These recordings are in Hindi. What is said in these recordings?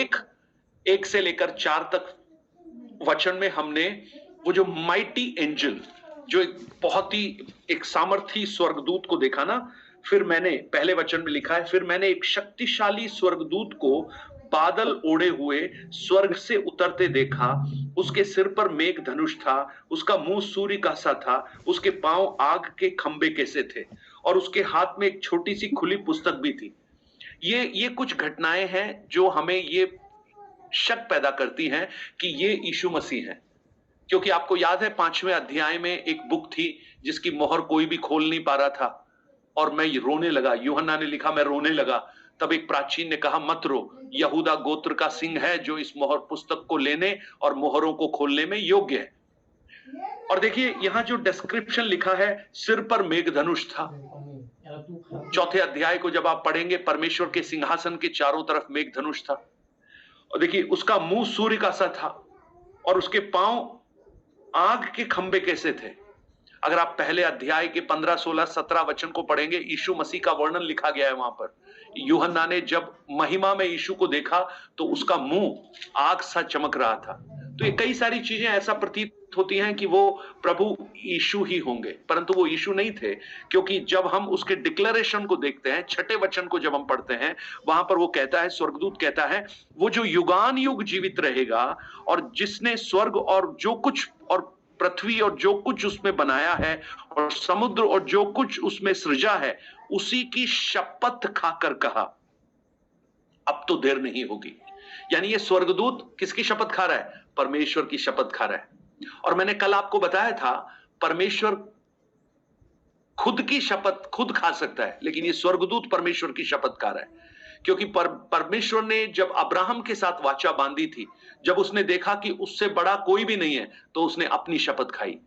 एक एक से लेकर 4 तक वचन में हमने वो जो माइटी एंजल, जो एक बहुत ही एक सामर्थी स्वर्गदूत को देखा ना। फिर मैंने पहले वचन में लिखा है, फिर मैंने एक शक्तिशाली स्वर्गदूत को बादल ओढ़े हुए स्वर्ग से उतरते देखा। उसके सिर पर मेघ धनुष था, उसका मुंह सूर्य का सा था, उसके पांव आग के खंबे के से थे, और उसके हाथ में एक छोटी सी खुली पुस्तक भी थी। ये कुछ घटनाएं हैं जो हमें ये शक पैदा करती हैं कि ये यीशु मसीह है। क्योंकि आपको याद है 5वें अध्याय में एक बुक थी जिसकी मोहर कोई भी खोल नहीं पा रहा था, और मैं रोने लगा। यूहन्ना ने लिखा, मैं रोने लगा। तब एक प्राचीन ने कहा, मत रो, यहूदा गोत्र का सिंह है जो इस मोहर पुस्तक को लेने और मोहरों को खोलने में योग्य है। और देखिए यहां जो डिस्क्रिप्शन लिखा है, सिर पर मेघधनुष था। 4थे अध्याय को जब आप पढ़ेंगे, परमेश्वर के सिंहासन के चारों तरफ मेघधनुष था। और देखिए उसका मुंह सूर्य का सा था, और उसके पांव आग के खंबे कैसे थे। अगर आप पहले अध्याय के 15, 16, 17 वचन को पढ़ेंगे, यीशु मसीह का वर्णन लिखा गया है वहां पर। यूहन्ना ने जब महिमा में यीशु को देखा तो उसका मुंह आग सा चमक रहा था। तो ये कई सारी चीजें ऐसा प्रतीत होती हैं कि वो प्रभु यीशु ही होंगे, परंतु वो यीशु नहीं थे। क्योंकि जब हम उसके डिक्लेरेशन को देखते हैं, 6ठे वचन को जब हम पढ़ते हैं, वहां पर वो कहता है, स्वर्गदूत कहता है, वो जो युगान युग जीवित रहेगा और जिसने स्वर्ग और जो कुछ और पृथ्वी और जो कुछ उसमें बनाया है और समुद्र और जो कुछ उसमें सृजा है, उसी की शपथ खाकर कहा, अब तो देर नहीं होगी। यानी ये स्वर्गदूत किसकी शपथ खा रहा है? परमेश्वर की शपथ खा रहा है। और मैंने कल आपको बताया था, परमेश्वर खुद की शपथ खुद खा सकता है, लेकिन ये स्वर्गदूत परमेश्वर की शपथ खा रहा है। क्योंकि परमेश्वर ने जब अब्राहम के साथ वाचा बांधी थी, जब उसने देखा कि उससे बड़ा कोई भी नहीं है, तो उसने अपनी शपथ खाई।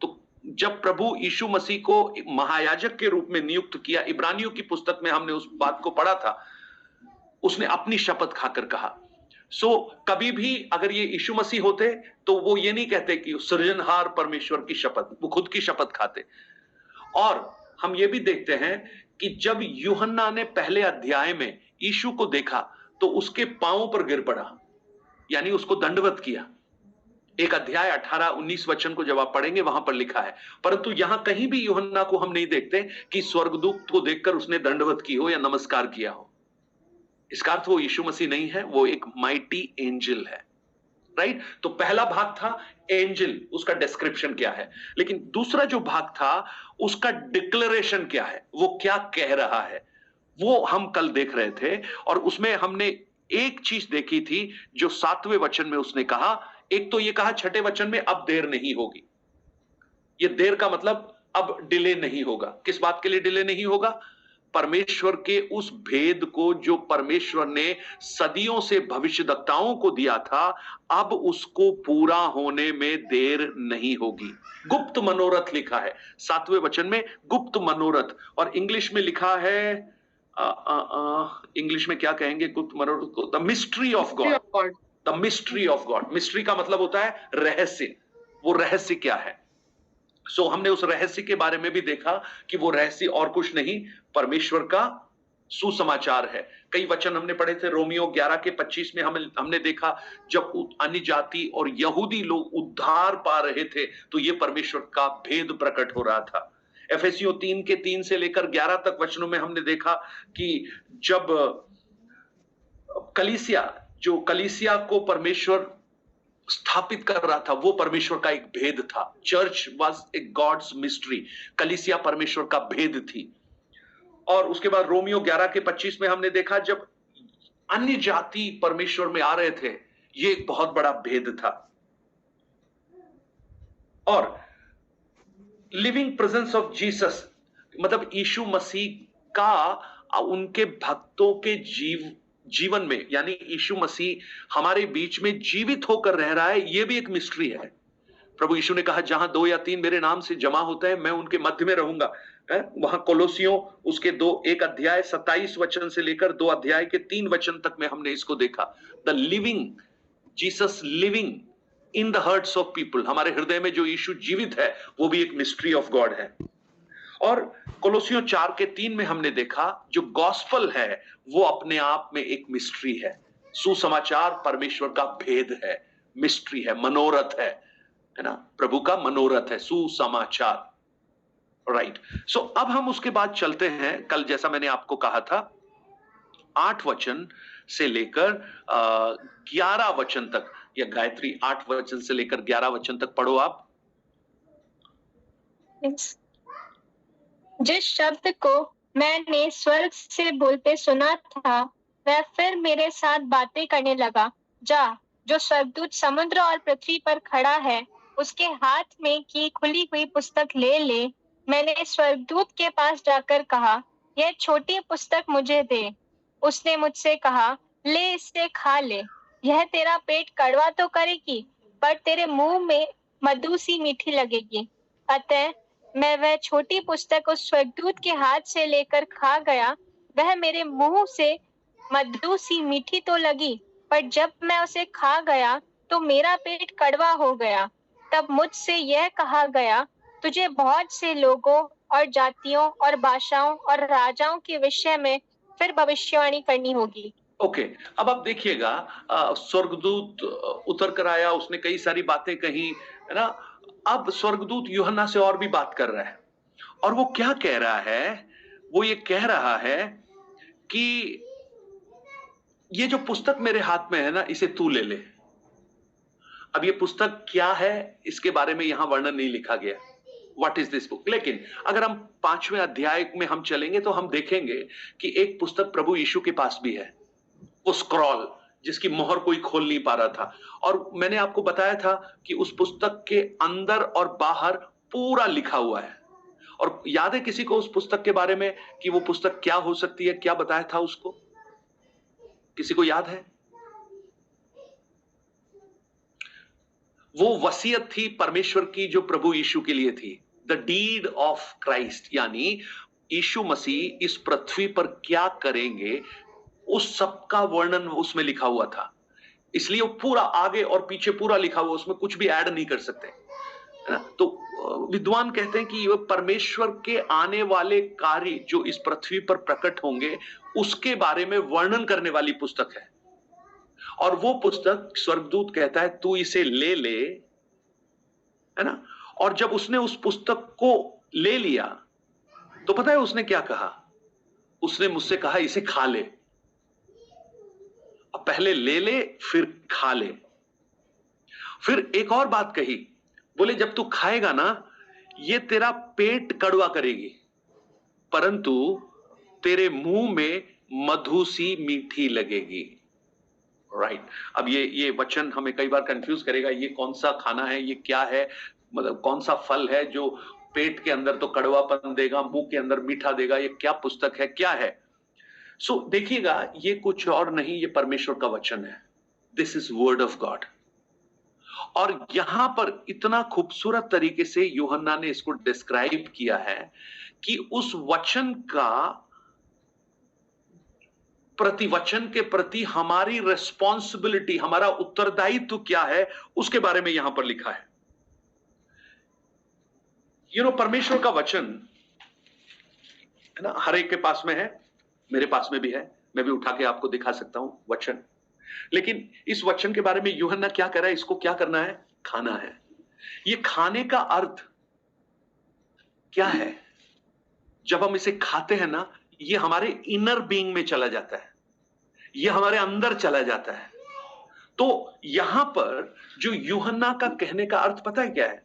तो जब प्रभु यीशु मसीह को महायाजक के रूप में नियुक्त किया, इब्रानियों की पुस्तक में हमने उस बात को पढ़ा था, उसने अपनी शपथ खाकर कहा। कभी भी अगर ये यीशु मसीह होते तो वो ये नहीं कहते कि सृजनहार परमेश्वर की शपथ, वो खुद की शपथ खाते। और हम ये भी देखते हैं कि जब यूहन्ना ने पहले अध्याय में यीशु को देखा तो उसके पांवों पर गिर पड़ा, यानी उसको दंडवत किया। एक अध्याय 18, 19 वचन को जब आप पढ़ेंगे वहां पर लिखा है। परंतु यहां कहीं भी यूहन्ना को हम नहीं देखते कि स्वर्गदूत को देखकर उसने दंडवत की हो या नमस्कार किया हो। इसका अर्थ वो यीशु मसीह नहीं है, वो एक माइटी एंजल है। राइट? तो पहला भाग था एंजल, उसका डिस्क्रिप्शन क्या है। लेकिन दूसरा जो भाग था उसका डिक्लेरेशन क्या है, वो क्या कह रहा है, वो हम कल देख रहे थे। और उसमें हमने एक चीज देखी थी जो 7वें वचन में उसने कहा। एक तो ये कहा 6ठे वचन में, अब देर नहीं होगी। ये देर का मतलब अब डिले नहीं होगा। किस बात के लिए डिले नहीं होगा? परमेश्वर के उस भेद को जो परमेश्वर ने सदियों से भविष्यद्वक्ताओं को दिया था, अब उसको पूरा होने में देर नहीं होगी। गुप्त मनोरथ लिखा है 7वें वचन में, गुप्त मनोरथ। और इंग्लिश में लिखा है, इंग्लिश में क्या कहेंगे गुप्त मनोरथ को? The mystery of God. The mystery of God. Mystery का मतलब होता है रहस्य। वो रहस्य क्या है? हमने उस रहस्य के बारे में भी देखा कि वो रहस्य और कुछ नहीं, परमेश्वर का सुसमाचार है। कई वचन हमने पढ़े थे। रोमियो 11 के 25 में हमने देखा, जब अन्य जाति और यहूदी लोग उद्धार पा रहे थे तो ये परमेश्वर का भेद प्रकट हो रहा था। एफेसियों 3 के 3 से लेकर 11 तक वचनों में हमने देखा कि जब कलीसिया को परमेश्वर स्थापित कर रहा था, वो परमेश्वर का एक भेद था। Church was a God's mystery. कलीसिया परमेश्वर का भेद थी। और उसके बाद रोमियो 11 के 25 में हमने देखा, जब अन्य जाति परमेश्वर में आ रहे थे, ये एक बहुत बड़ा भेद था। और लिविंग प्रेजेंस ऑफ जीसस, मतलब यीशु मसीह का उनके भक्तों के जीवन में, यानी यीशु मसीह हमारे बीच में जीवित होकर रह रहा है, यह भी एक मिस्ट्री है। प्रभु यीशु ने कहा, जहां 2 या 3 मेरे नाम से जमा होते हैं, मैं उनके मध्य में रहूंगा। वहां कोलोसियों उसके 1 अध्याय 27 वचन से लेकर 2 अध्याय के 3 वचन तक में हमने इसको देखा। The living Jesus living in the hearts of people, हमारे हृदय में जो यीशु जीवित है, वो भी एक मिस्ट्री ऑफ गॉड है। और कोलोसियों 4 के 3 में हमने देखा, जो गॉस्पल है वो अपने आप में एक मिस्ट्री है। सुसमाचार परमेश्वर का भेद है, मिस्ट्री है, मनोरथ है ना, प्रभु का मनोरथ है सुसमाचार। राइट। सो अब हम उसके बाद चलते हैं, कल जैसा मैंने आपको कहा था 8 वचन से लेकर 11 वचन तक, या गायत्री 8 वचन से लेकर 11 वचन तक पढ़ो आप। जिस शब्द को मैंने स्वर्ग से बोलते सुना था वह फिर मेरे साथ बातें करने लगा। जा, जो स्वर्गदूत समुद्र और पृथ्वी पर खड़ा है उसके हाथ में की खुली हुई पुस्तक ले ले। मैंने स्वर्गदूत के पास जाकर कहा, यह छोटी पुस्तक मुझे दे। उसने मुझसे कहा, ले इसे खा ले, यह तेरा पेट कड़वा तो करेगी पर तेरे मुंह में मधु सी मीठी लगेगी। अतः मैं वह छोटी पुस्तक उस स्वर्गदूत के हाथ से लेकर खा गया। वह मेरे मुंह से मधु सी मीठी तो लगी, पर जब मैं उसे खा गया तो मेरा पेट कड़वा हो गया। तब मुझसे यह कहा गया, तुझे बहुत से लोगों और जातियों और भाषाओं और राजाओं के विषय में फिर भविष्यवाणी करनी होगी। ओके, अब आप देखिएगा, स्वर्गदूत उतर कर आया, उसने कई सारी बातें कही, है ना। अब स्वर्गदूत यूहन्ना से और भी बात कर रहा है, और वो क्या कह रहा है? वो ये कह रहा है कि ये जो पुस्तक मेरे हाथ में है ना, इसे तू ले ले। अब ये पुस्तक क्या है इसके बारे में यहां वर्णन नहीं लिखा गया, व्हाट इज दिस बुक। लेकिन अगर हम 5वें अध्याय में हम चलेंगे तो हम देखेंगे कि एक पुस्तक प्रभु यीशु के पास भी है, वो स्क्रॉल जिसकी मोहर कोई खोल नहीं पा रहा था। और मैंने आपको बताया था कि उस पुस्तक के अंदर और बाहर पूरा लिखा हुआ है। और याद है किसी को उस पुस्तक के बारे में कि वो पुस्तक क्या हो सकती है, क्या बताया था उसको? किसी को याद है? वो वसीयत थी परमेश्वर की जो प्रभु यीशु के लिए थी, द डीड ऑफ क्राइस्ट, यानी यीशु मसीह इस पृथ्वी पर क्या करेंगे उस सब का वर्णन उसमें लिखा हुआ था। इसलिए वो पूरा आगे और पीछे पूरा लिखा हुआ, उसमें कुछ भी ऐड नहीं कर सकते, है ना। तो विद्वान कहते हैं कि ये परमेश्वर के आने वाले कार्य जो इस पृथ्वी पर प्रकट होंगे उसके बारे में वर्णन करने वाली पुस्तक है। और वो पुस्तक स्वर्गदूत कहता है तू इसे ले ले, है ना। और जब उसने उस पुस्तक को ले लिया तो पता है उसने क्या कहा? उसने मुझसे कहा इसे खा ले। अब पहले ले ले फिर खा ले। फिर एक और बात कही, बोले जब तू खाएगा ना ये तेरा पेट कड़वा करेगी, परंतु तेरे मुंह में मधु सी मीठी लगेगी। राइट। अब ये वचन हमें कई बार कंफ्यूज करेगा, ये कौन सा खाना है, ये क्या है, मतलब कौन सा फल है जो पेट के अंदर तो कड़वापन देगा, मुंह के अंदर मीठा देगा, ये क्या पुस्तक है, क्या है? सो देखिएगा, ये कुछ और नहीं, ये परमेश्वर का वचन है। This is word of God. और यहां पर इतना खूबसूरत तरीके से यूहन्ना ने इसको डिस्क्राइब किया है कि उस वचन का प्रतिवचन के प्रति हमारी रिस्पॉन्सिबिलिटी, हमारा उत्तरदायित्व क्या है, उसके बारे में यहां पर लिखा है। परमेश्वर का वचन है ना, हर एक के पास में है, मेरे पास में भी है, मैं भी उठा के आपको दिखा सकता हूं वचन। लेकिन इस वचन के बारे में यूहन्ना क्या कर रहा है? इसको क्या करना है? खाना है। ये खाने का अर्थ क्या है? जब हम इसे खाते हैं ना, ये हमारे इनर बीइंग में चला जाता है, ये हमारे अंदर चला जाता है। तो यहां पर जो यूहन्ना का कहने का अर्थ पता है क्या है?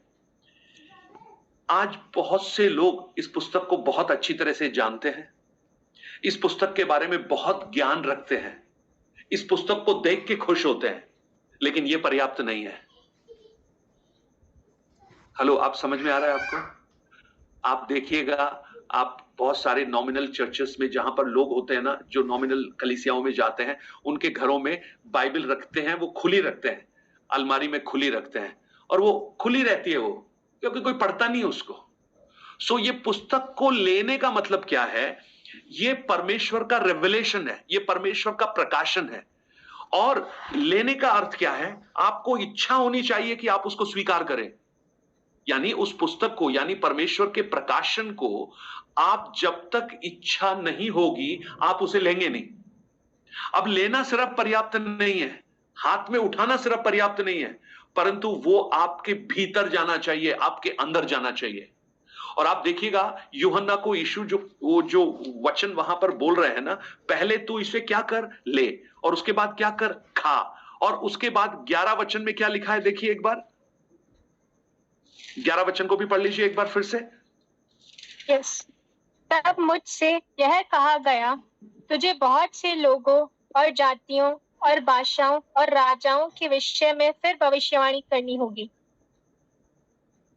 आज बहुत से लोग इस पुस्तक को बहुत अच्छी तरह से जानते हैं, इस पुस्तक के बारे में बहुत ज्ञान रखते हैं, इस पुस्तक को देख के खुश होते हैं, लेकिन यह पर्याप्त नहीं है। हेलो, आप समझ में आ रहा है आपको? आप देखिएगा, आप बहुत सारे नॉमिनल चर्चेस में जहां पर लोग होते हैं ना, जो नॉमिनल कलीसियाओं में जाते हैं, उनके घरों में बाइबल रखते हैं, वो खुली रखते हैं, अलमारी में खुली रखते हैं, और वो खुली रहती है वो, क्योंकि कोई पढ़ता नहीं है उसको। सो ये पुस्तक को लेने का मतलब क्या है? ये परमेश्वर का रेवलेशन है, ये परमेश्वर का प्रकाशन है। और लेने का अर्थ क्या है? आपको इच्छा होनी चाहिए कि आप उसको स्वीकार करें, यानी उस पुस्तक को, यानी परमेश्वर के प्रकाशन को आप जब तक इच्छा नहीं होगी आप उसे लेंगे नहीं। अब लेना सिर्फ पर्याप्त नहीं है, हाथ में उठाना सिर्फ पर्याप्त नहीं है, परंतु वो आपके भीतर जाना चाहिए, आपके अंदर जाना चाहिए। और आप देखिएगा यूहन्ना को यीशु जो वचन वहां पर बोल रहे हैं ना, पहले तू इसे क्या कर, ले, और उसके बाद क्या कर, खा। और उसके बाद 11 वचन में क्या लिखा है, देखिए एक बार 11 वचन को भी पढ़ लीजिए एक बार फिर से। यस। तब मुझसे यह कहा गया, तुझे बहुत से लोगों और जातियों और भाषाओं और राजाओं के विषय में फिर भविष्यवाणी करनी होगी।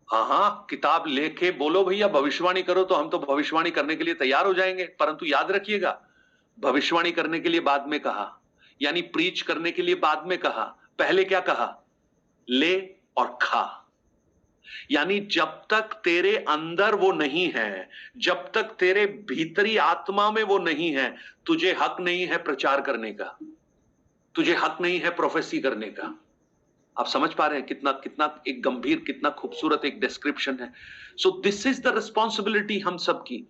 हाँ हाँ, किताब लेके बोलो भैया, भविष्यवाणी करो, तो हम तो भविष्यवाणी करने के लिए तैयार हो जाएंगे। परंतु याद रखिएगा, भविष्यवाणी करने के लिए बाद में कहा, यानी प्रीच करने के लिए बाद में कहा, पहले क्या कहा, ले और खा। यानी जब तक तेरे अंदर वो नहीं है, जब तक तेरे भीतरी आत्मा में वो नहीं है, तुझे हक नहीं है प्रचार करने का, तुझे हक नहीं है प्रोफेसी करने का। आप समझ पा रहे हैं कितना कितना एक गंभीर, कितना खूबसूरत एक डिस्क्रिप्शन है। So this is the responsibility हम सब की।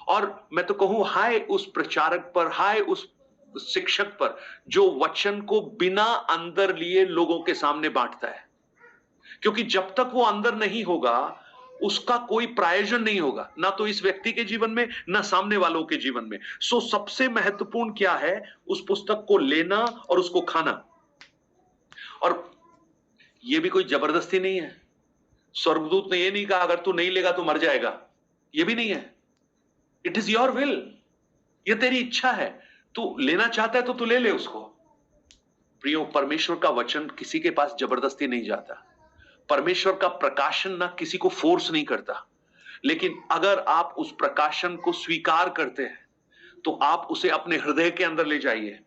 और मैं तो कहूं हाय उस प्रचारक पर, हाय उस शिक्षक पर जो वचन को बिना अंदर लिए लोगों के सामने बांटता है, क्योंकि जब तक वो अंदर नहीं होगा उसका कोई प्रायोजन नहीं होगा, ना तो इस व्यक्ति के जीवन में, ना सामने वालों के जीवन में। सो सबसे महत्वपूर्ण क्या है, उस पुस्तक को लेना और उसको खाना। और ये भी कोई जबरदस्ती नहीं है। स्वर्गदूत ने ये नहीं कहा अगर तू नहीं लेगा तो मर जाएगा, ये भी नहीं है। इट इज योर विल, ये तेरी इच्छा है, तू लेना चाहता है तो तू ले ले उसको। प्रियो, परमेश्वर का वचन किसी के पास जबरदस्ती नहीं जाता। परमेश्वर का प्रकाशन ना किसी को फोर्स नहीं करता, लेकिन अगर आप उस प्रकाशन को स्वीकार करते हैं तो आप उसे अपने हृदय के अंदर ले जाइए।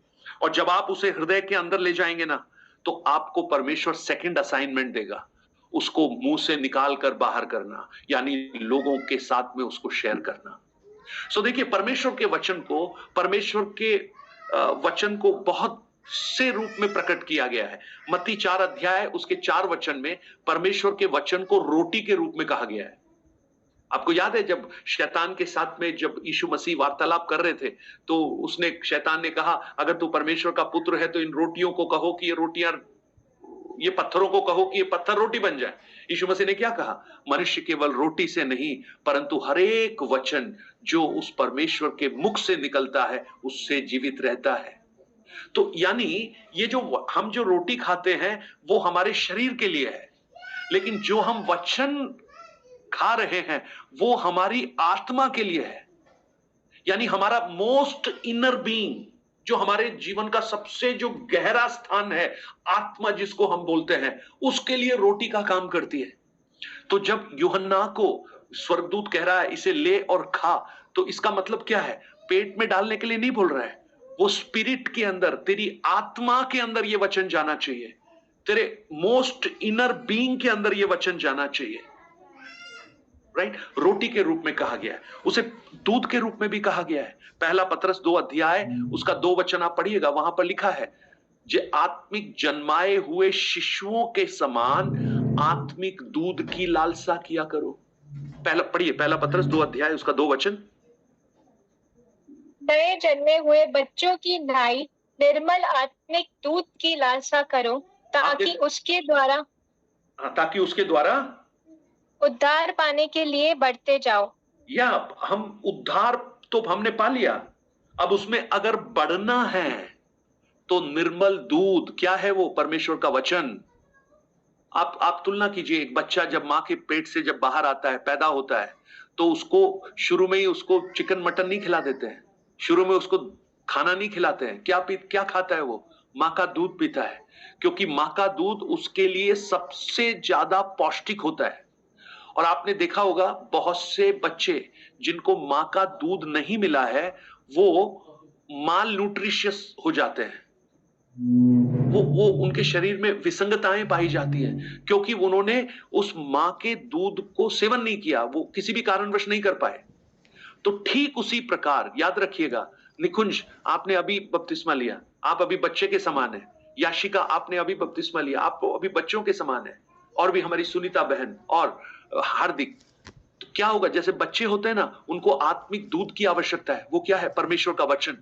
और जब आप उसे हृदय के अंदर ले जाएंगे ना, तो आपको परमेश्वर सेकंड असाइनमेंट देगा, उसको मुंह से निकाल कर बाहर करना, यानी लोगों के साथ में उसको शेयर करना। सो देखिए, परमेश्वर के वचन को बहुत से रूप में प्रकट किया गया है। मत्ती 4 अध्याय उसके 4 वचन में परमेश्वर के वचन को रोटी के रूप में कहा गया है। आपको याद है जब शैतान के साथ में जब यीशु मसीह वार्तालाप कर रहे थे, तो शैतान ने कहा अगर तू परमेश्वर का पुत्र है तो इन रोटियों को कहो कि ये पत्थरों को कहो कि ये पत्थर रोटी बन जाए। यीशु मसीह ने क्या कहा, मनुष्य केवल रोटी से नहीं परंतु हर एक वचन जो उस परमेश्वर के मुख से निकलता है उससे जीवित रहता है। तो यानी ये हम जो रोटी खाते हैं वो हमारे शरीर के लिए है, लेकिन जो हम वचन खा रहे हैं वो हमारी आत्मा के लिए है। यानी हमारा मोस्ट इनर बीइंग, जो हमारे जीवन का सबसे जो गहरा स्थान है, आत्मा जिसको हम बोलते हैं, उसके लिए रोटी का काम करती है। तो जब यूहन्ना को स्वर्गदूत कह रहा है इसे ले और खा, तो इसका मतलब क्या है, पेट में डालने के लिए नहीं बोल रहा है, वो स्पिरिट के अंदर, तेरी आत्मा के अंदर ये वचन जाना चाहिए, तेरे मोस्ट इनर बीइंग के अंदर ये वचन जाना चाहिए। राइट? रोटी के रूप में कहा गया है, उसे दूध के रूप में भी कहा गया है। पहला पतरस 2 अध्याय उसका 2 वचन आप पढ़िएगा, वहां पर लिखा है, जे आत्मिक जन्माए हुए शिशुओं के समान आत्मिक दूध की लालसा किया करो। पहला पतरस 2 अध्याय उसका 2 वचन। नए जन्मे हुए बच्चों की नाई निर्मल आत्मिक दूध की लालसा करो, ताकि उसके द्वारा उद्धार पाने के लिए बढ़ते जाओ। या हम उद्धार तो हमने पा लिया, अब उसमें अगर बढ़ना है तो निर्मल दूध क्या है, वो परमेश्वर का वचन। आप तुलना कीजिए, एक बच्चा जब मां के पेट से जब बाहर आता है, पैदा होता है, तो उसको शुरू में ही उसको चिकन मटन नहीं खिला देते हैं, शुरू में उसको खाना नहीं खिलाते हैं। क्या खाता है वो, मां का दूध पीता है, क्योंकि मां का दूध उसके लिए सबसे ज्यादा पौष्टिक होता है। और आपने देखा होगा बहुत से बच्चे जिनको मां का दूध नहीं मिला है वो माल न्यूट्रिशियस हो जाते हैं, वो उनके शरीर में विसंगताएं पाई जाती हैं, क्योंकि उन्होंने उस मां के दूध को सेवन नहीं किया, वो किसी भी कारणवश नहीं कर पाए। तो ठीक उसी प्रकार याद रखिएगा, निकुंज आपने अभी बपतिस्मा लिया, आप अभी बच्चे के समान है। याशिका आपने अभी बपतिस्मा लिया, आप अभी बच्चों के समान है। और भी हमारी सुनीता बहन और हार्दिक। तो क्या होगा, जैसे बच्चे होते हैं ना, उनको आत्मिक दूध की आवश्यकता है, वो क्या है, परमेश्वर का वचन।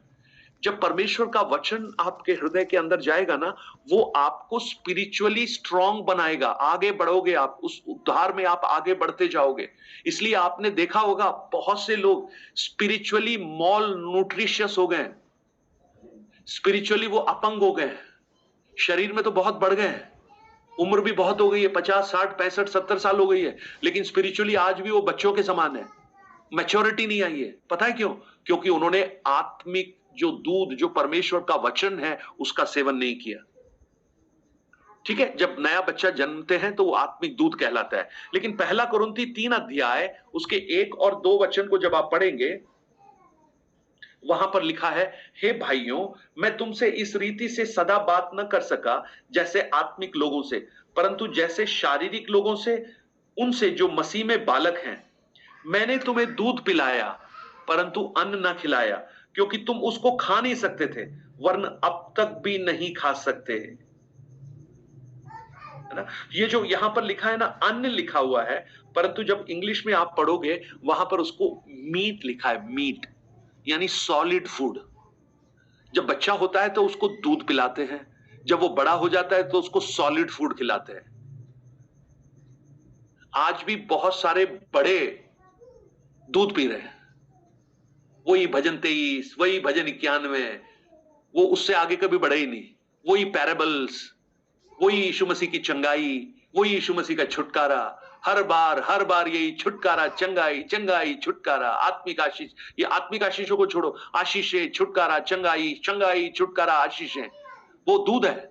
जब परमेश्वर का वचन आपके हृदय के अंदर जाएगा ना, वो आपको स्पिरिचुअली स्ट्रांग बनाएगा, आगे बढ़ोगे आप, उस उद्धार में आप आगे बढ़ते जाओगे। इसलिए आपने देखा होगा बहुत से लोग स्पिरिचुअली मॉल न्यूट्रिशियस हो गए, स्पिरिचुअली वो अपंग हो गए, शरीर में तो बहुत बढ़ गए हैं, उम्र भी बहुत हो गई है, 50, 60, 65, 70 साल हो गई है, लेकिन स्पिरिचुअली आज भी वो बच्चों के समान है, मैच्योरिटी नहीं आई है। पता है क्यों? क्योंकि उन्होंने आत्मिक जो दूध, जो परमेश्वर का वचन है, उसका सेवन नहीं किया। ठीक है, जब नया बच्चा जन्मते हैं तो वो आत्मिक दूध कहलाता है। लेकिन पहला कुरिन्थी 3 अध्याय उसके 1 और 2 वचन को जब आप पढ़ेंगे, वहां पर लिखा है, हे भाइयों, मैं तुमसे इस रीति से सदा बात न कर सका जैसे आत्मिक लोगों से, परंतु जैसे शारीरिक लोगों से, उनसे जो मसीह में बालक हैं। मैंने तुम्हें दूध पिलाया परंतु अन्न न खिलाया, क्योंकि तुम उसको खा नहीं सकते थे, वरन अब तक भी नहीं खा सकते। है ना? ये जो यहां पर लिखा है ना, अन्न लिखा हुआ है, परंतु जब इंग्लिश में आप पढ़ोगे वहां पर उसको मीट लिखा है, मीट यानी सॉलिड फूड। जब बच्चा होता है तो उसको दूध पिलाते हैं, जब वो बड़ा हो जाता है तो उसको सॉलिड फूड खिलाते हैं। आज भी बहुत सारे बड़े दूध पी रहे हैं, वही भजन 23, वही भजन 91, वो उससे आगे कभी बढ़े ही नहीं, वही पैराबल्स, वही यीशु मसीह की चंगाई, वही यीशु मसीह का छुटकारा, हर बार यही छुटकारा, चंगाई चंगाई छुटकारा, आत्मिक आशीष। ये आत्मिक आशीषों को छोड़ो, आशीषें, छुटकारा, चंगाई चंगाई छुटकारा, आशीषें, वो दूध है।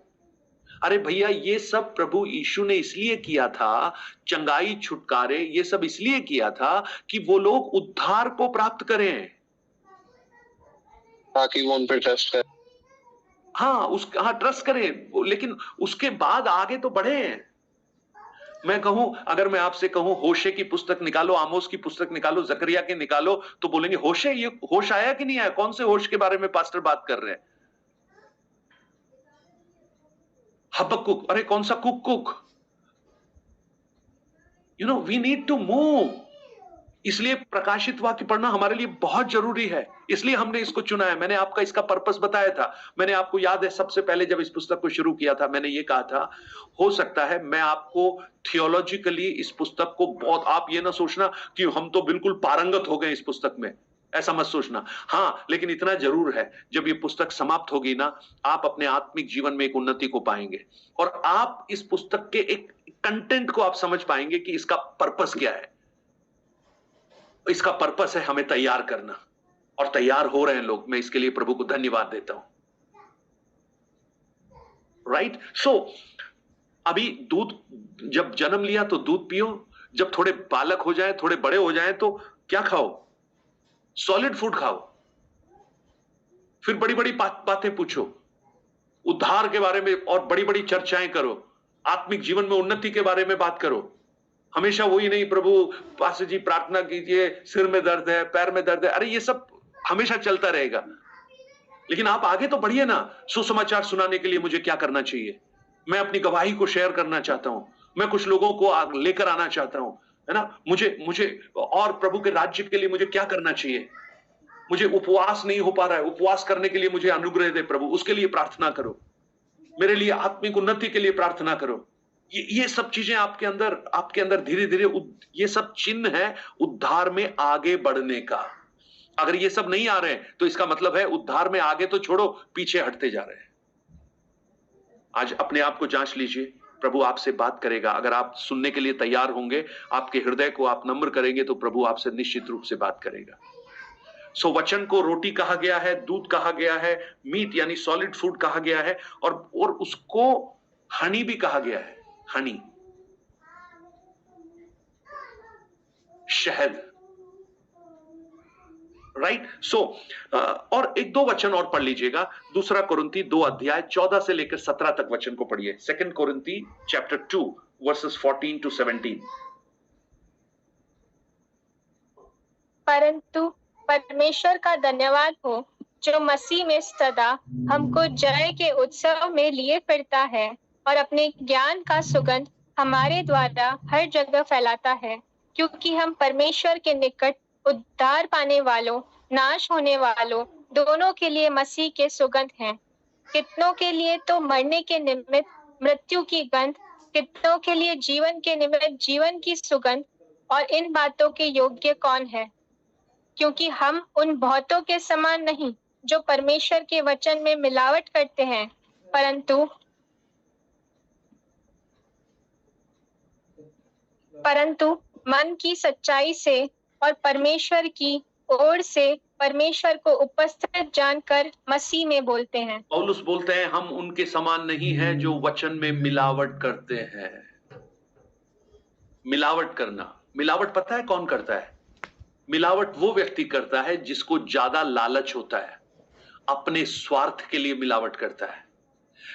अरे भैया, ये सब प्रभु यीशु ने इसलिए किया था, चंगाई छुटकारे ये सब इसलिए किया था कि वो लोग उद्धार को प्राप्त करें, ताकि वो उन पे ट्रस्ट करें। हाँ, ट्रस्ट करें, लेकिन उसके बाद आगे तो बढ़े। मैं कहूं, अगर मैं आपसे कहूं होशे की पुस्तक निकालो, आमोस की पुस्तक निकालो, जकरिया की निकालो, तो बोलेंगे होशे, ये होश आया कि नहीं आया? कौन से होश के बारे में पास्टर बात कर रहे हैं? हबक्कुक, अरे कौन सा कुक? We need to move. इसलिए प्रकाशित वाक्य पढ़ना हमारे लिए बहुत जरूरी है, इसलिए हमने इसको चुना है। मैंने आपका इसका पर्पस बताया था, मैंने आपको याद है सबसे पहले जब इस पुस्तक को शुरू किया था, मैंने ये कहा था, हो सकता है मैं आपको थियोलॉजिकली इस पुस्तक को बहुत, आप ये ना सोचना कि हम तो बिल्कुल पारंगत हो गए इस पुस्तक में, ऐसा मत सोचना। हाँ, लेकिन इतना जरूर है, जब ये पुस्तक समाप्त होगी ना, आप अपने आत्मिक जीवन में एक उन्नति को पाएंगे, और आप इस पुस्तक के एक कंटेंट को आप समझ पाएंगे कि इसका पर्पस क्या है। इसका पर्पस है हमें तैयार करना, और तैयार हो रहे हैं लोग। मैं इसके लिए प्रभु को धन्यवाद देता हूं। राइट? सो अभी दूध, जब जन्म लिया तो दूध पियो, जब थोड़े बालक हो जाए, थोड़े बड़े हो जाए, तो क्या खाओ? सॉलिड फूड खाओ। फिर बड़ी बड़ी बातें पूछो, उद्धार के बारे में, और बड़ी बड़ी चर्चाएं करो, आत्मिक जीवन में उन्नति के बारे में बात करो। हमेशा वही नहीं, प्रभु पास्टर जी प्रार्थना कीजिए, सिर में दर्द है, पैर में दर्द है, अरे ये सब हमेशा चलता रहेगा। लेकिन आप आगे तो बढ़िए ना। सुसमाचार सुनाने के लिए मुझे क्या करना चाहिए? मैं अपनी गवाही को शेयर करना चाहता हूं, मैं कुछ लोगों को लेकर आना चाहता हूं, है ना? मुझे और प्रभु के राज्य के लिए मुझे क्या करना चाहिए? मुझे उपवास नहीं हो पा रहा है, उपवास करने के लिए मुझे अनुग्रह दे प्रभु, उसके लिए प्रार्थना करो। मेरे लिए आत्मिक उन्नति के लिए प्रार्थना करो। ये सब चीजें आपके अंदर धीरे धीरे, ये सब चिन्ह है उद्धार में आगे बढ़ने का। अगर ये सब नहीं आ रहे हैं तो इसका मतलब है उद्धार में आगे तो छोड़ो, पीछे हटते जा रहे हैं। आज अपने आप को जांच लीजिए, प्रभु आपसे बात करेगा। अगर आप सुनने के लिए तैयार होंगे, आपके हृदय को आप नम्र करेंगे, तो प्रभु आपसे निश्चित रूप से बात करेगा। सो वचन को रोटी कहा गया है, दूध कहा गया है, मीट यानी सॉलिड फूड कहा गया है, और उसको हनी भी कहा गया है, हनी, शहद। राइट? सो और एक दो वचन और पढ़ लीजिएगा। दूसरा कुरिन्थी 2 अध्याय 14 से लेकर 17 तक वचन को पढ़िए। 2 कुरिन्थी चैप्टर 2 वर्सेस 14 to 17। परंतु परमेश्वर का धन्यवाद हो, जो मसीह में सदा हमको जय के उत्सव में लिए फिरता है, और अपने ज्ञान का सुगंध हमारे द्वारा हर जगह फैलाता है, क्योंकि हम परमेश्वर के निकट उद्धार पाने वालों, नाश होने वालों दोनों के लिए मसीह के सुगंध हैं। कितनों के लिए तो मरने के निमित्त मृत्यु की गंध, कितनों के लिए जीवन के निमित्त जीवन की सुगंध। और इन बातों के योग्य कौन है? क्योंकि हम उन बहुतों के समान नहीं जो परमेश्वर के वचन में मिलावट करते हैं, परंतु मन की सच्चाई से और परमेश्वर की ओर से परमेश्वर को उपस्थित जानकर मसीह में बोलते हैं। पौलुस बोलते हैं हम उनके समान नहीं हैं जो वचन में मिलावट करते हैं। मिलावट करना, मिलावट पता है कौन करता है? मिलावट वो व्यक्ति करता है जिसको ज्यादा लालच होता है, अपने स्वार्थ के लिए मिलावट करता है।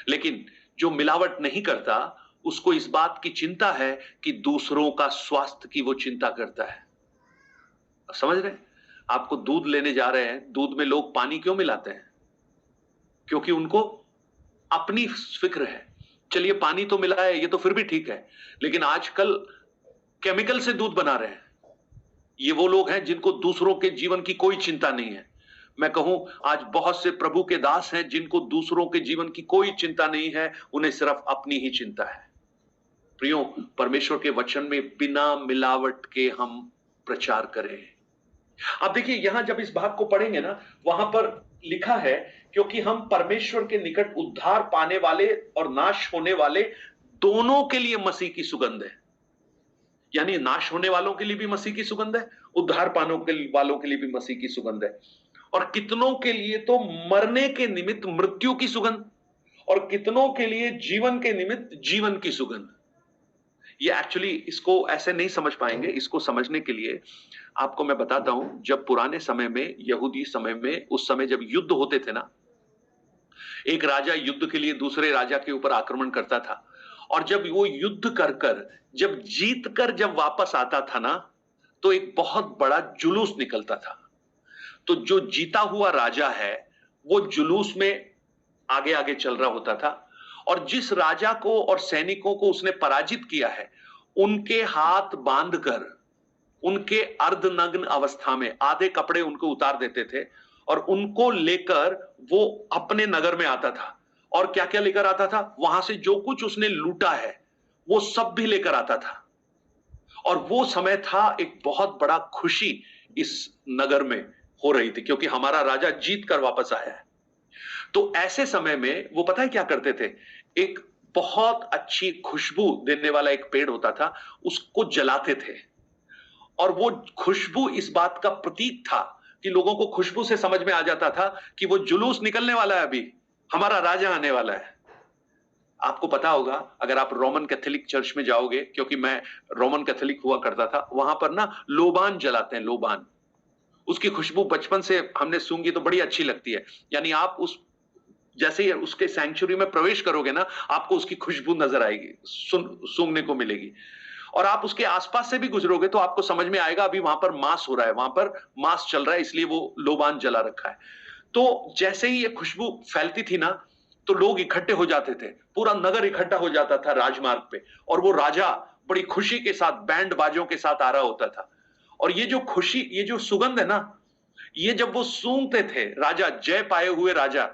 लेकिन जो मिलावट नहीं करता उसको इस बात की चिंता है कि दूसरों का स्वास्थ्य की वो चिंता करता है। समझ रहे हैं? आपको दूध लेने जा रहे हैं, दूध में लोग पानी क्यों मिलाते हैं? क्योंकि उनको अपनी फिक्र है। चलिए पानी तो मिला है, ये तो फिर भी ठीक है, लेकिन आजकल केमिकल से दूध बना रहे हैं। ये वो लोग हैं जिनको दूसरों के जीवन की कोई चिंता नहीं है। मैं कहूं आज बहुत से प्रभु के दास हैं जिनको दूसरों के जीवन की कोई चिंता नहीं है, उन्हें सिर्फ अपनी ही चिंता है। प्रियो, परमेश्वर के वचन में बिना मिलावट के हम प्रचार करें। अब देखिए यहां जब इस भाग को पढ़ेंगे ना, वहां पर लिखा है क्योंकि हम परमेश्वर के निकट उद्धार पाने वाले और नाश होने वाले दोनों के लिए मसीह की सुगंध है। यानी नाश होने वालों के लिए भी मसीह की सुगंध है, उद्धार पाने वालों के लिए भी मसीह की सुगंध है। और कितनों के लिए तो मरने के निमित्त मृत्यु की सुगंध, और कितनों के लिए जीवन के निमित्त जीवन की सुगंध। ये एक्चुअली इसको ऐसे नहीं समझ पाएंगे। इसको समझने के लिए आपको मैं बताता हूं, जब पुराने समय में, यहूदी समय में, उस समय जब युद्ध होते थे ना, एक राजा युद्ध के लिए दूसरे राजा के ऊपर आक्रमण करता था, और जब वो युद्ध कर कर जब जीत कर जब वापस आता था ना, तो एक बहुत बड़ा जुलूस निकलता था। तो जो जीता हुआ राजा है वो जुलूस में आगे आगे चल रहा होता था, और जिस राजा को और सैनिकों को उसने पराजित किया है उनके हाथ बांधकर उनके अर्धनग्न अवस्था में आधे कपड़े उनको उतार देते थे, और उनको लेकर वो अपने नगर में आता था। और क्या क्या लेकर आता था? वहां से जो कुछ उसने लूटा है वो सब भी लेकर आता था। और वो समय था एक बहुत बड़ा खुशी इस नगर में हो रही थी, क्योंकि हमारा राजा जीत कर वापस आया है। तो ऐसे समय में वो पता है क्या करते थे? एक बहुत अच्छी खुशबू देने वाला एक पेड़ होता था, उसको जलाते थे। और वो खुशबू इस बात का प्रतीक था कि लोगों को खुशबू से समझ में आ जाता था कि वो जुलूस निकलने वाला है, अभी हमारा राजा आने वाला है। आपको पता होगा, अगर आप रोमन कैथोलिक चर्च में जाओगे, क्योंकि मैं रोमन कैथोलिक हुआ करता था, वहां पर ना लोबान जलाते हैं, लोबान। उसकी खुशबू बचपन से हमने सूंघी तो बड़ी अच्छी लगती है। यानी आप उस जैसे ही उसके सैंक्चुरी में प्रवेश करोगे ना, आपको उसकी खुशबू नजर आएगी, सूंघने को मिलेगी। और आप उसके आसपास से भी गुजरोगे तो आपको समझ में आएगा अभी वहां पर मास हो रहा है, वहां पर मास चल रहा है, इसलिए वो लोबान जला रखा है। तो जैसे ही ये खुशबू फैलती थी ना, तो लोग इकट्ठे हो जाते थे, पूरा नगर इकट्ठा हो जाता था राजमार्ग पे, और वो राजा बड़ी खुशी के साथ बैंड बाजों के साथ आ रहा होता था। और ये जो खुशी, ये जो सुगंध है ना, ये जब वो सूंघते थे राजा, जय पाए हुए राजा,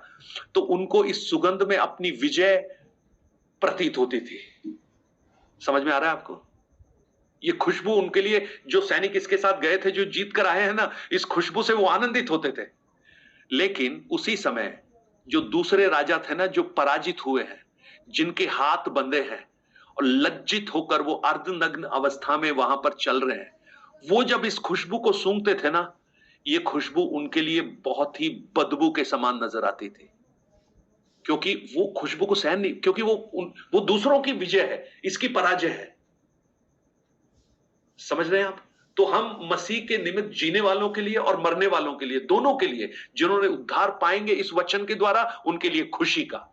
तो उनको इस सुगंध में अपनी विजय प्रतीत होती थी। समझ में आ रहा है आपको? ये खुशबू उनके लिए, जो सैनिक इसके साथ गए थे, जो जीत कर आए हैं ना, इस खुशबू से वो आनंदित होते थे। लेकिन उसी समय जो दूसरे राजा थे ना, जो पराजित हुए हैं, जिनके हाथ बंधे हैं और लज्जित होकर वो अर्धनग्न अवस्था में वहां पर चल रहे हैं, वो जब इस खुशबू को सूंघते थे ना, ये खुशबू उनके लिए बहुत ही बदबू के समान नजर आती थी। क्योंकि वो खुशबू को सहन नहीं, क्योंकि वो दूसरों की विजय है, इसकी पराजय है। समझ रहे हैं आप? तो हम मसीह के निमित्त जीने वालों के लिए और मरने वालों के लिए, दोनों के लिए, जिन्होंने उद्धार पाएंगे इस वचन के द्वारा, उनके लिए खुशी का।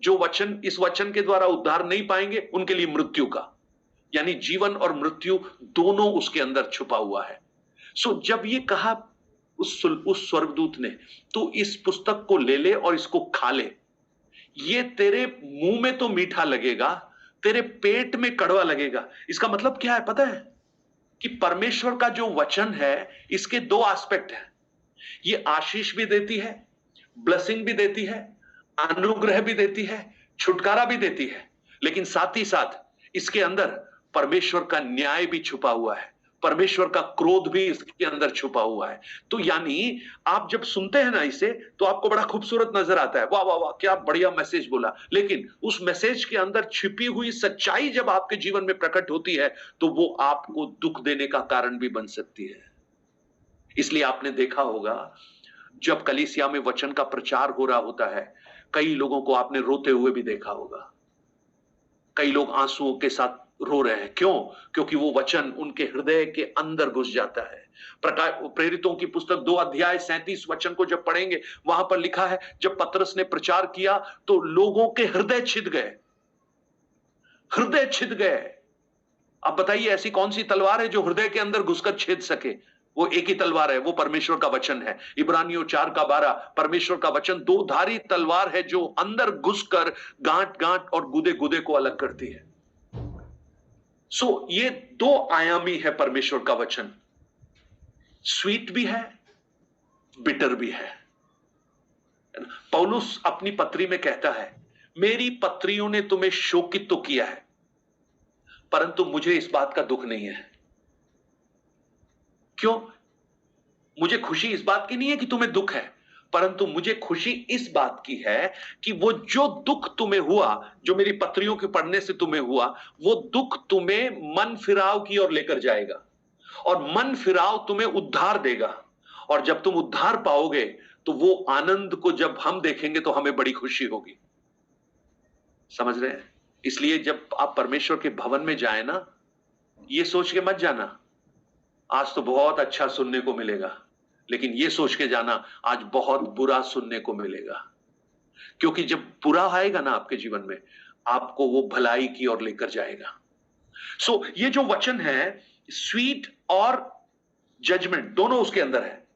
जो वचन इस वचन के द्वारा उद्धार नहीं पाएंगे, उनके लिए मृत्यु का। यानी जीवन और मृत्यु दोनों उसके अंदर छुपा हुआ है। सो जब ये कहा उस स्वर्गदूत ने, तू इस पुस्तक को ले ले और इसको खा ले, ये तेरे मुंह में तो मीठा लगेगा, तेरे पेट में कड़वा लगेगा। इसका मतलब क्या है पता है? कि परमेश्वर का जो वचन है, इसके दो एस्पेक्ट हैं। ये आशीष भी देती है ब्लेसिंग भी देती है, अनुग्रह भी देती है, छुटकारा भी देती है, लेकिन साथ ही साथ इसके अंदर परमेश्वर का न्याय भी छुपा हुआ है, परमेश्वर का क्रोध भी इसके अंदर छुपा हुआ है। तो यानी आप जब सुनते हैं ना इसे, तो आपको बड़ा खूबसूरत नजर आता है, वाह वाह वाह क्या बढ़िया मैसेज बोला, लेकिन उस मैसेज के अंदर छिपी हुई सच्चाई जब आपके जीवन में प्रकट होती है, तो वो आपको दुख देने का कारण भी बन सकती है। इसलिए आपने देखा होगा, जब कलीसिया में वचन का प्रचार हो रहा होता है, कई लोगों को आपने रोते हुए भी देखा होगा, कई लोग आंसुओं के साथ रो रहे हैं। क्यों? क्योंकि वो वचन उनके हृदय के अंदर घुस जाता है। प्रेरितों की पुस्तक 2 अध्याय 37 वचन को जब पढ़ेंगे, वहां पर लिखा है, जब पतरस ने प्रचार किया तो लोगों के हृदय छिद गए, हृदय छिद गए। अब बताइए ऐसी कौन सी तलवार है जो हृदय के अंदर घुसकर छेद सके? वो एक ही तलवार है, वो परमेश्वर का वचन है। इब्रानियों 4:12, परमेश्वर का वचन दो धारी तलवार है जो अंदर घुसकर गांठ गांठ और गुदे गुदे को अलग करती है। ये दो आयामी है परमेश्वर का वचन, स्वीट भी है, बिटर भी है। पौलुस अपनी पत्री में कहता है, मेरी पत्रियों ने तुम्हें शोकित तो किया है, परंतु मुझे इस बात का दुख नहीं है। क्यों? मुझे खुशी इस बात की नहीं है कि तुम्हें दुख है, परंतु मुझे खुशी इस बात की है कि वो जो दुख तुम्हें हुआ, जो मेरी पत्रियों के पढ़ने से तुम्हें हुआ, वो दुख तुम्हें मन फिराव की ओर लेकर जाएगा, और मन फिराव तुम्हें उद्धार देगा। और जब तुम उद्धार पाओगे, तो वो आनंद को जब हम देखेंगे तो हमें बड़ी खुशी होगी। समझ रहे हैं? इसलिए जब आप परमेश्वर के भवन में जाए ना, ये सोच के मत जाना आज तो बहुत अच्छा सुनने को मिलेगा, लेकिन ये सोच के जाना आज बहुत बुरा सुनने को मिलेगा। क्योंकि जब बुरा आएगा ना आपके जीवन में, आपको वो भलाई की ओर लेकर जाएगा। ये जो वचन है, स्वीट और जजमेंट दोनों उसके अंदर है।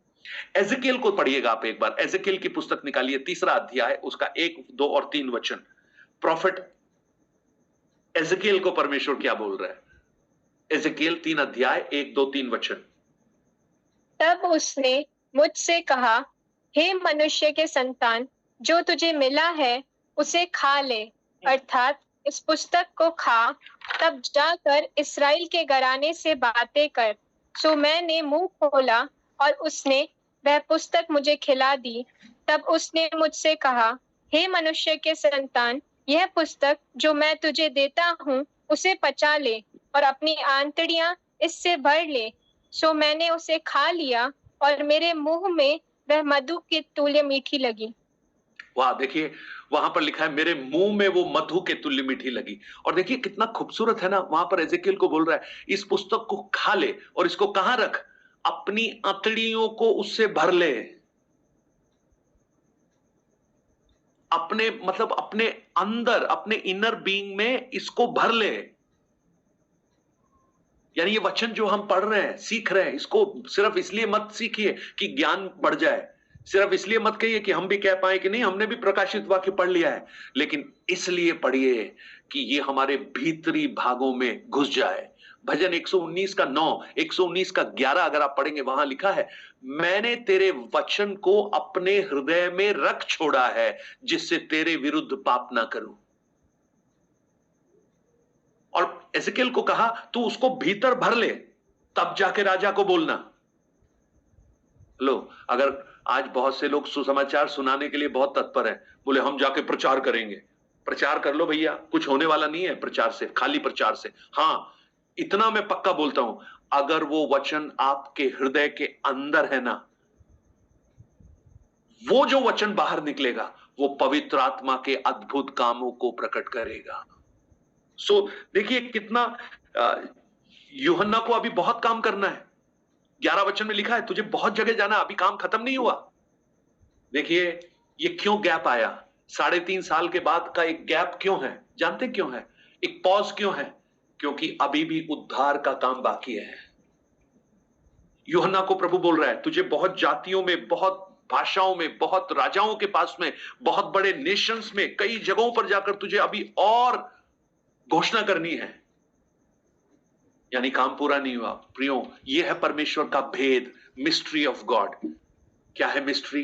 एजेकिएल को पढ़िएगा आप एक बार, एजेकिएल की पुस्तक निकालिए, 3 अध्याय, उसका 1, 2 और 3 वचन। प्रॉफिट एजेकिएल को परमेश्वर क्या बोल रहा है? एजेकिएल 3 अध्याय 1, 2, 3 वचन। तब उसने मुझसे कहा, हे मनुष्य के संतान, जो तुझे मिला है उसे खा ले, अर्थात इस पुस्तक को खा, तब जाकर इस्राएल के घराने से बातें कर। सो मैंने मुंह खोला और उसने वह पुस्तक मुझे खिला दी। तब उसने मुझसे कहा, हे मनुष्य के संतान, यह पुस्तक जो मैं तुझे देता हूँ उसे पचा ले और अपनी आंतड़ियां इससे भर ले। सो मैंने उसे खा लिया और मेरे मुंह में वह मधु के तुल्य मीठी लगी। वाह, देखिए वहां पर लिखा है, मेरे मुंह में वो मधु के तुल्य मीठी लगी। और देखिए कितना खूबसूरत है ना, वहां पर एजेकिएल को बोल रहा है, इस पुस्तक को खा ले और इसको कहां रख? अपनी अंतड़ियों को उससे भर ले। अपने मतलब अपने अंदर, अपने इनर बीइंग में इसको भर ले। यानी ये वचन जो हम पढ़ रहे हैं, सीख रहे हैं, इसको सिर्फ इसलिए मत सीखिए कि ज्ञान बढ़ जाए, सिर्फ इसलिए मत कहिए कि हम भी कह पाए कि नहीं हमने भी प्रकाशित वाक्य पढ़ लिया है, लेकिन इसलिए पढ़िए कि ये हमारे भीतरी भागों में घुस जाए। भजन 119 का 9, 119 का 11 अगर आप पढ़ेंगे, वहां लिखा है, मैंने तेरे वचन को अपने हृदय में रख छोड़ा है, जिससे तेरे विरुद्ध पाप ना करूं। और एजेकिएल को कहा, तू उसको भीतर भर ले, तब जाके राजा को बोलना। लो, अगर आज बहुत से लोग सुसमाचार सुनाने के लिए बहुत तत्पर हैं, बोले हम जाके प्रचार करेंगे। प्रचार कर लो भैया, कुछ होने वाला नहीं है प्रचार से, खाली प्रचार से। हाँ, इतना मैं पक्का बोलता हूं, अगर वो वचन आपके हृदय के अंदर है ना, वो जो वचन बाहर निकलेगा वो पवित्र आत्मा के अद्भुत कामों को प्रकट करेगा। देखिए कितना यूहन्ना को अभी बहुत काम करना है। 11 वचन में लिखा है, तुझे बहुत जगह जाना, अभी काम खत्म नहीं हुआ। देखिए ये क्यों गैप आया, 3.5 साल के बाद का एक गैप क्यों है? जानते क्यों है? एक पॉज क्यों है? क्योंकि अभी भी उद्धार का काम बाकी है। यूहन्ना को प्रभु बोल रहा है, तुझे बहुत जातियों में, बहुत भाषाओं में, बहुत राजाओं के पास में, बहुत बड़े नेशंस में, कई जगहों पर जाकर तुझे अभी और घोषणा करनी है। यानी काम पूरा नहीं हुआ। प्रियो, यह है परमेश्वर का भेद, मिस्ट्री ऑफ गॉड। क्या है मिस्ट्री?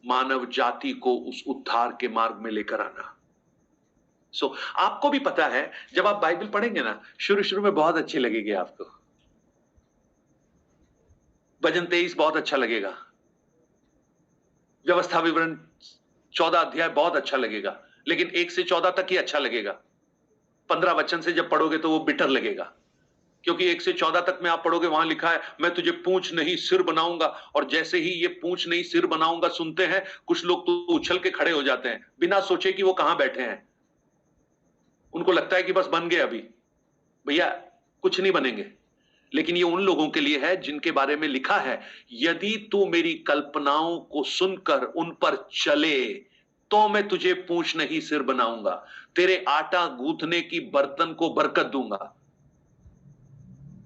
मानव जाति को उस उद्धार के मार्ग में लेकर आना। आपको भी पता है, जब आप बाइबल पढ़ेंगे ना, शुरू शुरू में बहुत अच्छी लगेगी आपको। भजन 23 बहुत अच्छा लगेगा, व्यवस्था विवरण 14 अध्याय बहुत अच्छा लगेगा, लेकिन 1 से 14 तक ही अच्छा लगेगा। 15 वचन से जब पढ़ोगे तो वो बिटर लगेगा, क्योंकि 1 से 14 तक में आप पढ़ोगे, वहां लिखा है मैं तुझे पूंछ नहीं सिर बनाऊंगा। और जैसे ही ये पूंछ नहीं सिर बनाऊंगा सुनते हैं, कुछ लोग तो उछल के खड़े हो जाते हैं बिना सोचे कि वो कहां बैठे हैं। उनको लगता है कि बस बन गए। अभी भैया कुछ नहीं बनेंगे। लेकिन ये उन लोगों के लिए है जिनके बारे में लिखा है, यदि तू मेरी कल्पनाओं को सुनकर उन पर चले तो मैं तुझे पूंछ नहीं सिर बनाऊंगा, तेरे आटा गूंथने की बर्तन को बरकत दूंगा।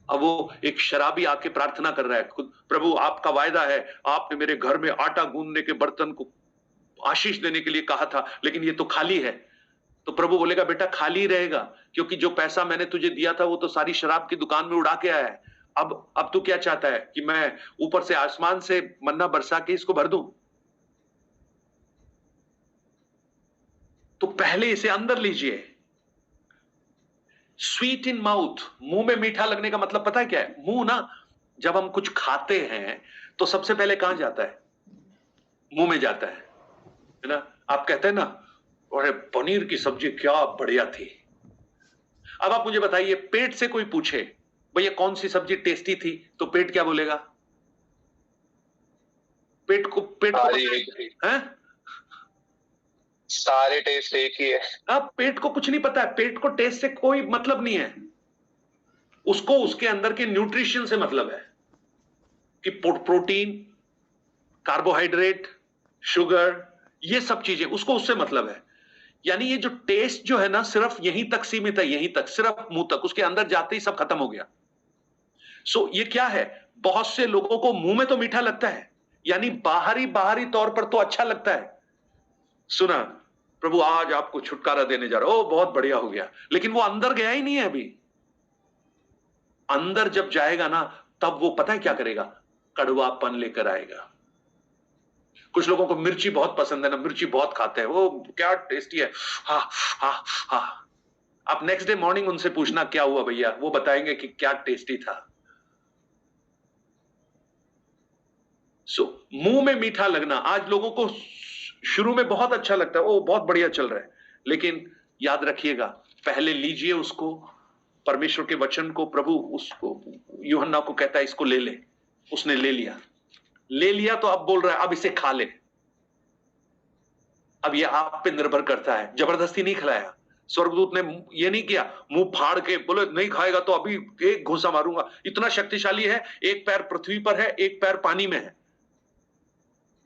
अब वो एक शराबी आके प्रार्थना कर रहा है, खुद प्रभु आपका वायदा है, आपने मेरे घर में आटा गूंथने के बर्तन को आशीष देने के लिए कहा था, लेकिन ये तो खाली है। तो प्रभु बोलेगा बेटा खाली रहेगा, क्योंकि जो पैसा मैंने तुझे दिया था वो तो सारी शराब की दुकान में उड़ा के आया है। अब तू क्या चाहता है कि मैं ऊपर से आसमान से मन्ना बरसा के इसको भर दूं? तो पहले इसे अंदर लीजिए। स्वीट इन माउथ, मुंह में मीठा लगने का मतलब पता है क्या है? मुंह ना, जब हम कुछ खाते हैं तो सबसे पहले कहां जाता है? मुंह में जाता है ना। आप कहते हैं ना, अरे पनीर की सब्जी क्या बढ़िया थी। अब आप मुझे बताइए, पेट से कोई पूछे भैया कौन सी सब्जी टेस्टी थी, तो पेट क्या बोलेगा? पेट को हैं? सारे टेस्ट एक ही है। अब पेट को कुछ नहीं पता है, पेट को टेस्ट से कोई मतलब नहीं है, उसको उसके अंदर के न्यूट्रिशन से मतलब है कि प्रोटीन, कार्बोहाइड्रेट, शुगर, ये सब चीजें, उसको उससे मतलब है। यानी ये जो टेस्ट जो है ना, सिर्फ यहीं तक सीमित है, यहीं तक, सिर्फ मुंह तक, उसके अंदर जाते ही सब खत्म हो गया। ये क्या है, बहुत से लोगों को मुंह में तो मीठा लगता है, यानी बाहरी तौर पर तो अच्छा लगता है। सुना प्रभु आज आपको छुटकारा देने जा रहा, ओ बहुत बढ़िया हो गया, लेकिन वो अंदर गया ही नहीं है अभी। अंदर जब जाएगा ना, तब वो पता है क्या करेगा? कड़वापन लेकर आएगा। कुछ लोगों को मिर्ची बहुत पसंद है ना, मिर्ची बहुत खाते हैं, वो क्या टेस्टी है, हा हा हा। आप नेक्स्ट डे मॉर्निंग उनसे पूछना क्या हुआ भैया, वो बताएंगे कि क्या टेस्टी था। मुंह में मीठा लगना आज लोगों को शुरू में बहुत अच्छा लगता है, वो बहुत बढ़िया चल रहा है, लेकिन याद रखिएगा पहले लीजिए उसको, परमेश्वर के वचन को। प्रभु उसको, यूहन्ना को कहता है इसको ले ले, उसने ले लिया तो अब बोल रहा है अब इसे खा ले। अब ये आप पे निर्भर करता है, जबरदस्ती नहीं खिलाया। स्वर्गदूत ने ये नहीं किया, मुंह फाड़ के बोले नहीं खाएगा तो अभी एक घूंसा मारूंगा। इतना शक्तिशाली है, एक पैर पृथ्वी पर है, एक पैर पानी में है।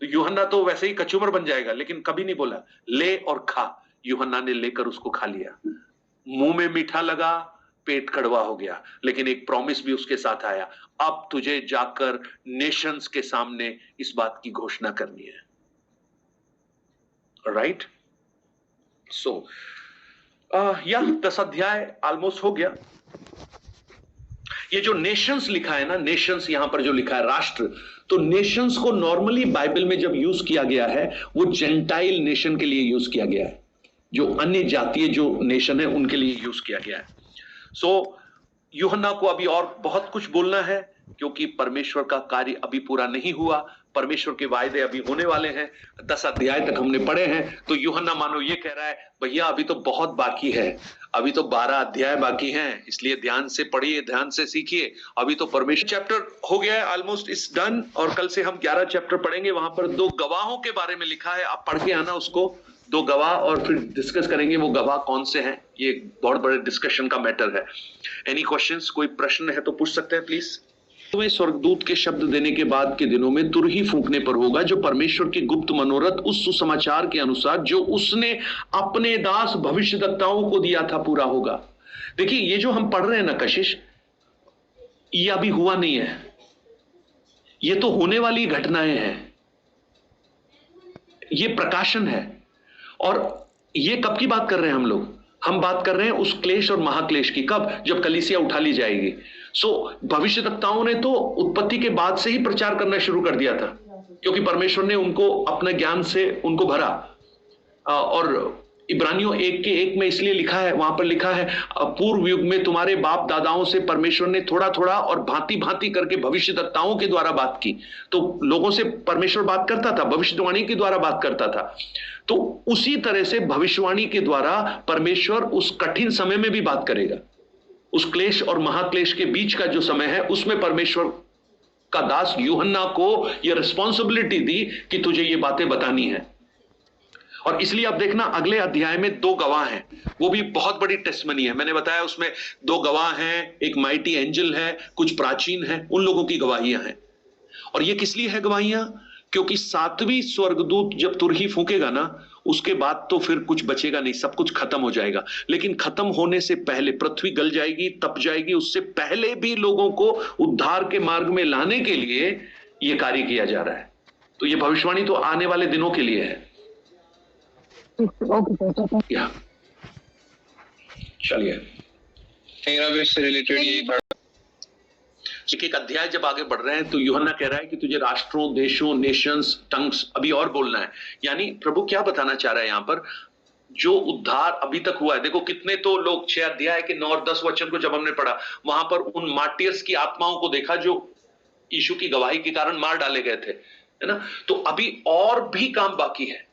तो यूहन्ना तो वैसे ही कचूमर बन जाएगा, लेकिन कभी नहीं बोला ले और खा। यूहन्ना ने लेकर उसको खा लिया। मुंह में मीठा लगा, पेट कड़वा हो गया, लेकिन एक प्रॉमिस भी उसके साथ आया, अब तुझे जाकर नेशंस के सामने इस बात की घोषणा करनी है। राइट? या 10 अध्याय ऑलमोस्ट हो गया। ये जो नेशंस लिखा है ना, नेशंस यहां पर जो लिखा है राष्ट्र, तो नेशंस को नॉर्मली बाइबल में जब यूज किया गया है वो जेंटाइल नेशन के लिए यूज किया गया है, जो अन्य जातीय जो नेशन है उनके लिए यूज किया गया है। यूहन्ना को अभी और बहुत कुछ बोलना है, क्योंकि परमेश्वर का कार्य अभी पूरा नहीं हुआ, परमेश्वर के वायदे अभी होने वाले हैं। 10 अध्याय तक हमने पढ़े हैं, तो यूहन्ना मानो ये कह रहा है भैया अभी तो बहुत बाकी है, अभी तो 12 अध्याय बाकी हैं, इसलिए ध्यान से पढ़िए, ध्यान से सीखिए। अभी तो परमेश्वर चैप्टर हो गया है, ऑलमोस्ट इज डन, और कल से हम 11 चैप्टर पढ़ेंगे। वहां पर 2 गवाहों के बारे में लिखा है, आप पढ़ के आना उसको, 2 गवाह, और फिर डिस्कस करेंगे वो गवाह कौन से हैं। ये बहुत बड़े डिस्कशन का मैटर है। एनी क्वेश्चंस, कोई प्रश्न है तो पूछ सकते हैं प्लीज। तुम्हें स्वर्गदूत के शब्द देने के बाद के दिनों में तुरही फूंकने पर होगा, जो परमेश्वर के गुप्त मनोरथ उस सुसमाचार के अनुसार जो उसने अपने दास भविष्यद्वक्ताओं को दिया था पूरा होगा। देखिए ये जो हम पढ़ रहे हैं ना कशिश, ये अभी हुआ नहीं है, ये तो होने वाली घटनाएं हैं, ये प्रकाशन है। और ये कब की बात कर रहे हैं हम लोग? हम बात कर रहे हैं उस क्लेश और महाक्लेश की। कब? जब कलीसिया उठा ली जाएगी। भविष्यद्वक्ताओं ने तो उत्पत्ति के बाद से ही प्रचार करना शुरू कर दिया था। क्योंकि परमेश्वर ने उनको अपने ज्ञान से उनको भरा। और इब्रानियों 1:1 में इसलिए लिखा है, वहां पर लिखा है, पूर्व युग में तुम्हारे बाप दादाओं से परमेश्वर ने थोड़ा थोड़ा और भांति भांति करके भविष्यद्वक्ताओं के द्वारा बात की। तो लोगों से परमेश्वर बात करता था, भविष्यवाणी के द्वारा बात करता था। तो उसी तरह से भविष्यवाणी के द्वारा परमेश्वर उस कठिन समय में भी बात करेगा। उस क्लेश और महाक्लेश के बीच का जो समय है, उसमें परमेश्वर का दास यूहन्ना को यह रिस्पॉन्सिबिलिटी दी कि तुझे ये बातें बतानी है। और इसलिए अब देखना, अगले अध्याय में 2 गवाह हैं, वो भी बहुत बड़ी टेस्टमनी है। मैंने बताया उसमें 2 गवाह हैं, एक माइटी एंजल है, कुछ प्राचीन है, उन लोगों की गवाहियां हैं। और ये किस लिए है गवाहियां? क्योंकि 7वीं स्वर्गदूत जब तुरही फूकेगा ना, उसके बाद तो फिर कुछ बचेगा नहीं, सब कुछ खत्म हो जाएगा। लेकिन खत्म होने से पहले पृथ्वी गल जाएगी, तप जाएगी, उससे पहले भी लोगों को उद्धार के मार्ग में लाने के लिए यह कार्य किया जा रहा है। तो यह भविष्यवाणी तो आने वाले दिनों के लिए है। चलिए, एक अध्याय जब आगे बढ़ रहे हैं तो यूहन्ना कह रहा है कि तुझे राष्ट्रों, देशों, नेशंस, टंग्स अभी और बोलना है। यानी प्रभु क्या बताना चाह रहा है यहां पर? जो उद्धार अभी तक हुआ है, देखो कितने तो लोग 6 अध्याय के 9 और 10 वचन को जब हमने पढ़ा, वहां पर उन मार्टियर्स की आत्माओं को देखा जो यीशु की गवाही के कारण मार डाले गए थे, है ना? तो अभी और भी काम बाकी है,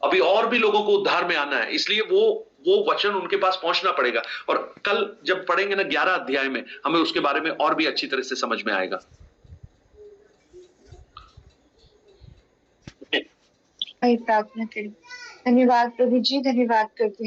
अभी और भी लोगों को उद्धार में आना है। इसलिए वो वचन उनके पास पहुंचना पड़ेगा। और कल जब पढ़ेंगे ना 11 अध्याय में, हमें उसके बारे में और भी अच्छी तरह से समझ में आएगा। प्रार्थना करें। धन्यवाद प्रभु जी, धन्यवाद करते हैं।